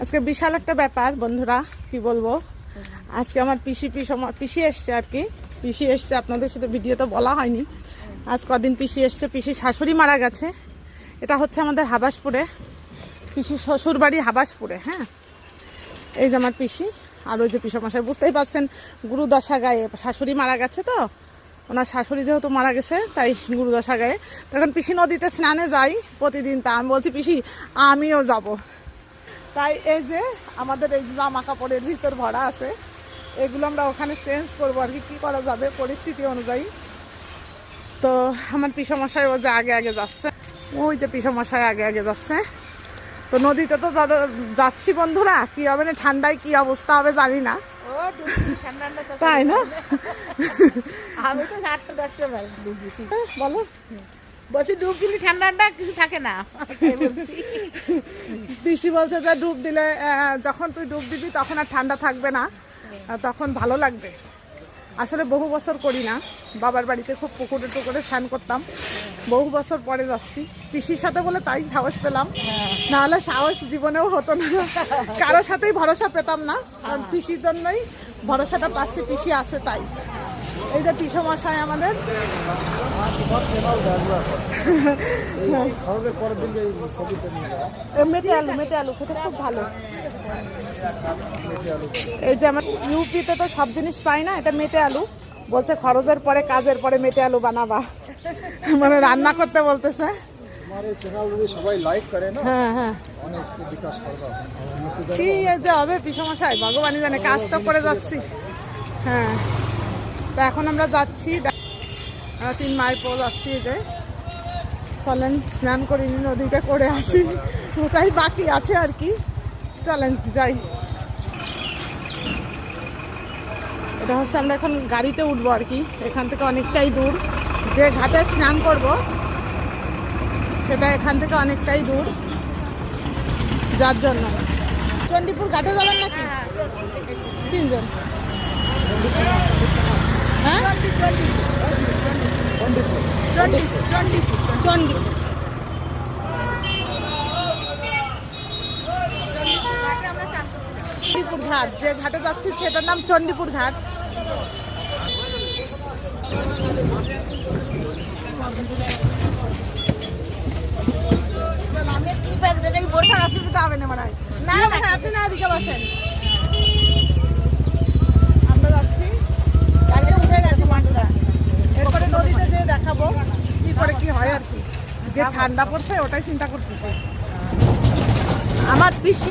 আজকে বিশাল একটা ব্যাপার বন্ধুরা, কি বলবো। আজকে আমার পিসি এসছে আর কি, পিসি এসছে, আপনাদের সাথে ভিডিওতে বলা হয়নি। আজ কদিন পিসি এসছে, পিসির শাশুড়ি মারা গেছে। এটা হচ্ছে আমাদের হাবাসপুরে, পিসির শ্বশুর বাড়ি হাবাসপুরে। হ্যাঁ, এই যে আমার পিসি, আর ওই যে পিসমশাই, বুঝতেই পারছেন গুরুদশা গায়ে, শাশুড়ি মারা গেছে তো, ওনার শাশুড়ি যেহেতু মারা গেছে তাই গুরুদশা গায়ে। তখন পিসি নদীতে স্নানে যাই প্রতিদিন, তা আমি বলছি পিসি আমিও যাব। তাই এই যে আমাদের এই জামা কাপড়ের ভিতর ভরা আছে, এগুলো আমরা ওখানে চেঞ্জ করবো আর কি, কী করা যাবে পরিস্থিতি অনুযায়ী। তো আমার পিসমশাই ও যে আগে আগে যাচ্ছে, ওই যে পিসমশাই আগে আগে যাচ্ছে। তো নদীতে তো যাচ্ছি বন্ধুরা, কী হবে না ঠান্ডায় কী অবস্থা হবে জানি না, তাই না? আমি তো 8-10টা ডুব দিছি। বলো, বলছি ডুব দিলে ঠান্ডা কিছু থাকে না। পিসি বলছে যে ডুব দিলে, যখন তুই ডুব দিবি তখন আর ঠান্ডা থাকবে না, তখন ভালো লাগবে। আসলে বহু বছর করি না, বাবার বাড়িতে খুব পুকুরে টুকুরে স্নান করতাম, বহু বছর পরে যাচ্ছি পিসির সাথে বলে, তাই সাহস পেলাম, নাহলে সাহস জীবনেও হতো না, কারোর সাথেই ভরসা পেতাম না, কারণ পিসির জন্যই ভরসাটা পাচ্ছি, পিসি আছে তাই। এই যে পিসমশাই আমাদের, মেটে আলু খেতে খুব ভালো। এই যে আমার ইউপিতে তো সব জিনিস পাই না, এটা মেটে আলু বলছে, খরচের পরে কাজের পরে মেটে আলু বানাবা, মানে রান্না করতে বলতেছে। সবাই লাইক করে না, হ্যাঁ হ্যাঁ, অনেক বিকাশ করবে। কি যে হবে পিসমশাই ভগবানই জানে, কাজ তো করে যাচ্ছি। হ্যাঁ, তো এখন আমরা যাচ্ছি 3 মাইল পর যাচ্ছি। এই যে চলেন স্নান করিনি, নদীতে করে আসি, ওটাই বাকি আছে আর কি। চলেন যাই। এটা হচ্ছে আমরা এখন গাড়িতে উঠবো আর কি, এখান থেকে অনেকটাই দূর, যে ঘাটে স্নান করব সেটা এখান থেকে অনেকটাই দূর, যার জন্য। চণ্ডীপুর ঘাটে যাবেন নাকি 3 জন? হ্যাঁ, চণ্ডীপুর ঘাট, যে ঘাটে যাচ্ছি সেটার নাম চণ্ডীপুর ঘাট। অসুবিধা হবে না মনে হয়, না আপনি না এদিকে বসেন। আমরা যাচ্ছি, গাড়িতে উঠে গেছি মাঠটা, এরপরে নদীতে যেয়ে দেখাবো কি করে কি হয় আর কি। যে ঠান্ডা পড়ছে ওটাই চিন্তা করতেছে আমার পিসি।